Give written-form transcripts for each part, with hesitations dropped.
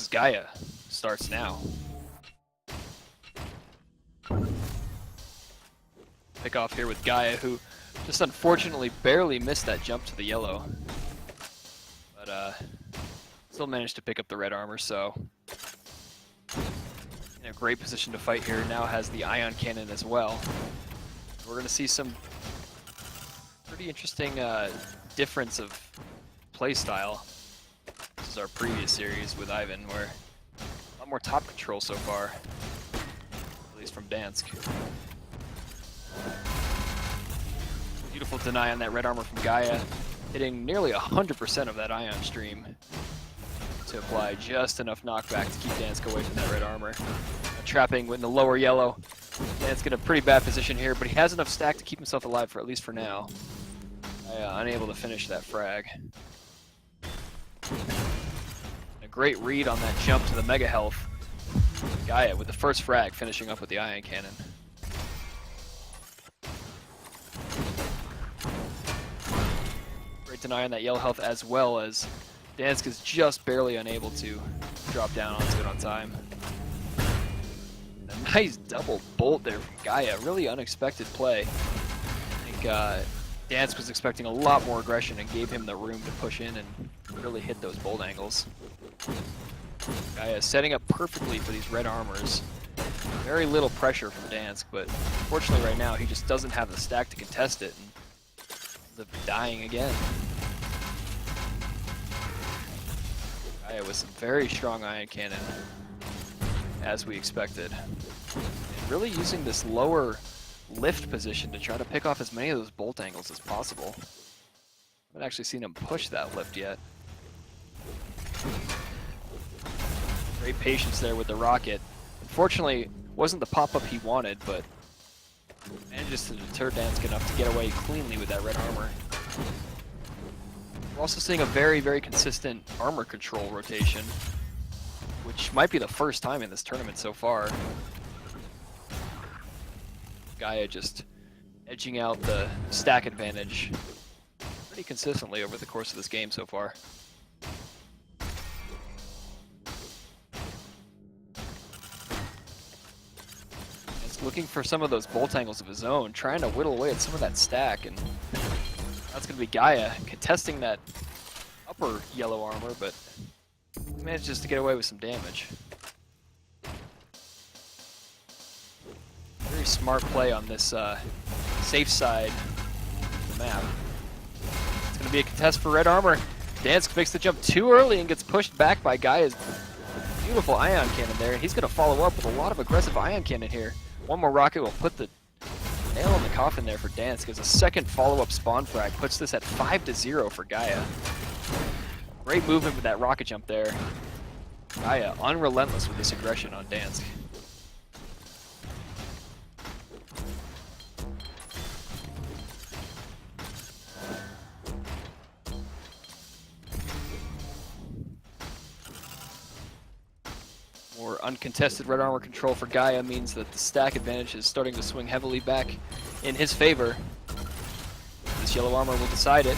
as Gaia starts now. Pick off here with Gaia, who just unfortunately barely missed that jump to the yellow. But still managed to pick up the red armor, so in a great position to fight here. Now has the ion cannon as well. We're going to see some pretty interesting difference of playstyle. This is our previous series with Ivan, where a lot more top control so far, at least from Dansk. Beautiful deny on that red armor from Gaia, hitting nearly 100% of that ion stream to apply just enough knockback to keep Dansk away from that red armor. Trapping in the lower yellow. Dansk in a pretty bad position here, but he has enough stack to keep himself alive for at least for now. Unable to finish that frag. A great read on that jump to the mega health. Gaia with the first frag finishing up with the ion cannon. Great deny on that yellow health, as well as Dansk is just barely unable to drop down onto it on time. A nice double bolt there from Gaia, really unexpected play. I think Dansk was expecting a lot more aggression and gave him the room to push in and really hit those bolt angles. Gaia setting up perfectly for these red armors. Very little pressure from Dansk, but unfortunately right now he just doesn't have the stack to contest it and ends up dying again. Gaia with some very strong ion cannon, as we expected. And really using this lower lift position to try to pick off as many of those bolt angles as possible. I haven't actually seen him push that lift yet. Great patience there with the rocket. Unfortunately, wasn't the pop-up he wanted, but manages to deter Dansk enough to get away cleanly with that red armor. We're also seeing a very, very consistent armor control rotation, which might be the first time in this tournament so far. Gaia just edging out the stack advantage pretty consistently over the course of this game so far. He's looking for some of those bolt angles of his own, trying to whittle away at some of that stack, and that's going to be Gaia contesting that upper yellow armor, but he manages to get away with some damage. Very smart play on this safe side of the map. It's going to be a contest for red armor. Dansk makes the jump too early and gets pushed back by Gaia's beautiful ion cannon there. He's going to follow up with a lot of aggressive ion cannon here. One more rocket will put the nail in the coffin there for Dansk, as a second follow-up spawn frag puts this at 5-0 for Gaia. Great movement with that rocket jump there. Gaia unrelentless with this aggression on Dansk. More uncontested red armor control for Gaia means that the stack advantage is starting to swing heavily back in his favor. This yellow armor will decide it.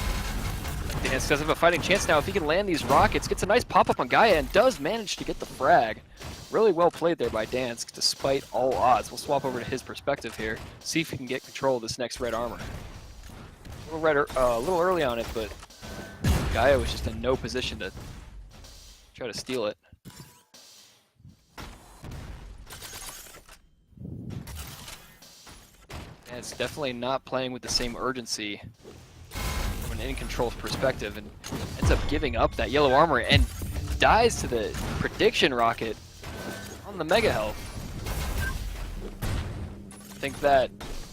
Dansk does have a fighting chance now if he can land these rockets. Gets a nice pop-up on Gaia and does manage to get the frag. Really well played there by Dansk, despite all odds. We'll swap over to his perspective here, see if he can get control of this next red armor. A little early on it, but Gaia was just in no position to try to steal it. And it's definitely not playing with the same urgency from an in-control perspective, and ends up giving up that yellow armor and dies to the prediction rocket on the mega health. I think that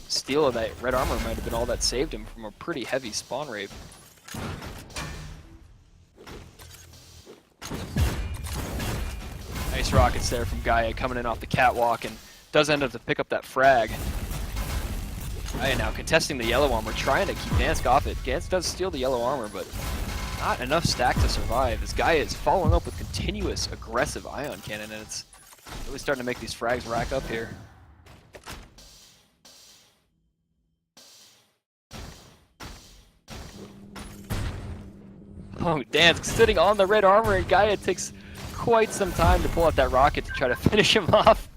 steal of that red armor might have been all that saved him from a pretty heavy spawn rape. Nice rockets there from Gaia coming in off the catwalk, and does end up to pick up that frag. Gaia now contesting the yellow armor, trying to keep Dansk off it. Dansk does steal the yellow armor, but not enough stack to survive, as Gaia is following up with continuous aggressive ion cannon, and it's really starting to make these frags rack up here. Oh, Dansk sitting on the red armor, and Gaia takes quite some time to pull out that rocket to try to finish him off.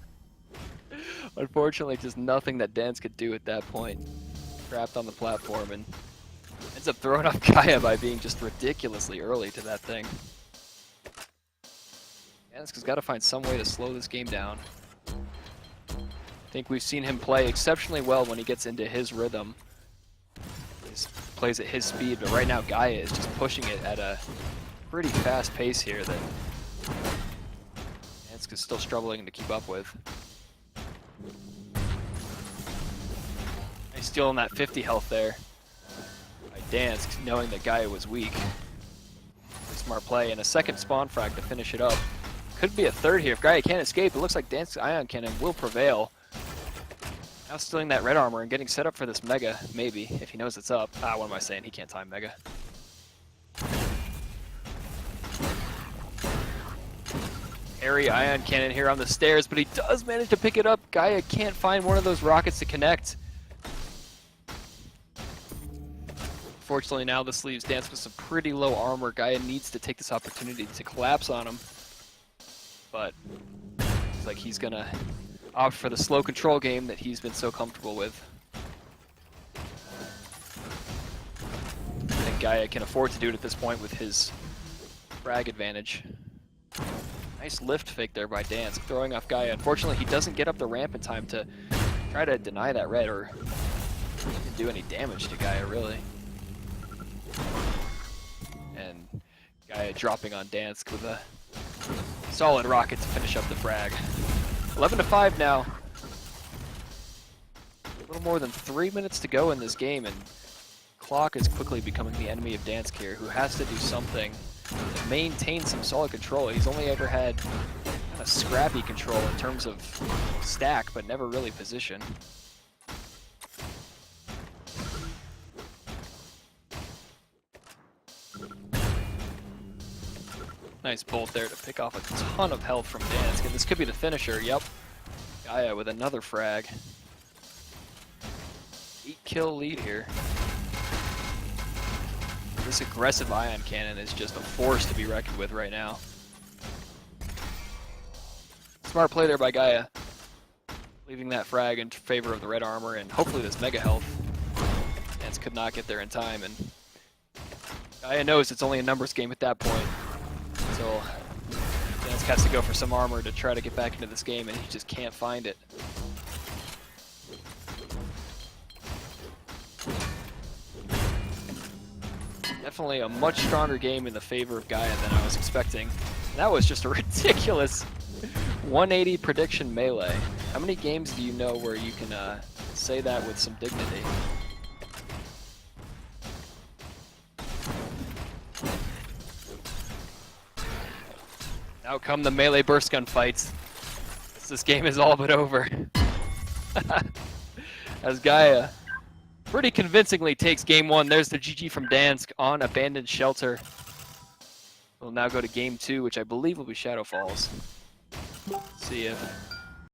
Unfortunately, just nothing that danskq could do at that point. Trapped on the platform and ends up throwing off Gaiia by being just ridiculously early to that thing. danskq's got to find some way to slow this game down. I think we've seen him play exceptionally well when he gets into his rhythm. He plays at his speed, but right now Gaiia is just pushing it at a pretty fast pace here that danskq is still struggling to keep up with. Nice steal on that 50 health there by danskq, knowing that Gaiia was weak. Smart play, and a second spawn frag to finish it up. Could be a third here if Gaiia can't escape. It looks like danskq's ion cannon will prevail. Now stealing that red armor and getting set up for this mega, maybe, if he knows it's up. What am I saying? He can't time mega. Airy ion cannon here on the stairs, but he does manage to pick it up. Gaiia can't find one of those rockets to connect. Unfortunately, now this leaves danskq with some pretty low armor. Gaiia needs to take this opportunity to collapse on him. But it's like he's gonna opt for the slow control game that he's been so comfortable with. I think Gaiia can afford to do it at this point with his frag advantage. Nice lift fake there by danskq, throwing off Gaiia. Unfortunately, he doesn't get up the ramp in time to try to deny that red or even do any damage to Gaiia, really. And Gaiia dropping on danskq with a solid rocket to finish up the frag. 11-5 now. A little more than 3 minutes to go in this game, and clock is quickly becoming the enemy of danskq here, who has to do something to maintain some solid control. He's only ever had kind of scrappy control in terms of stack, but never really position. Nice bolt there to pick off a ton of health from danskq, and this could be the finisher. Yep. Gaiia with another frag. 8-kill lead here. This aggressive ion cannon is just a force to be reckoned with right now. Smart play there by Gaiia, leaving that frag in favor of the red armor and hopefully this mega health. danskq could not get there in time, and Gaiia knows it's only a numbers game at that point. So danskq has to go for some armor to try to get back into this game, and he just can't find it. Definitely a much stronger game in the favor of Gaiia than I was expecting. That was just a ridiculous 180 prediction melee. How many games do you know where you can say that with some dignity? Now come the melee burst gun fights. This game is all but over. As Gaiia pretty convincingly takes game one. There's the GG from danskq on Abandoned Shelter. We'll now go to game two, which I believe will be Shadow Falls. See if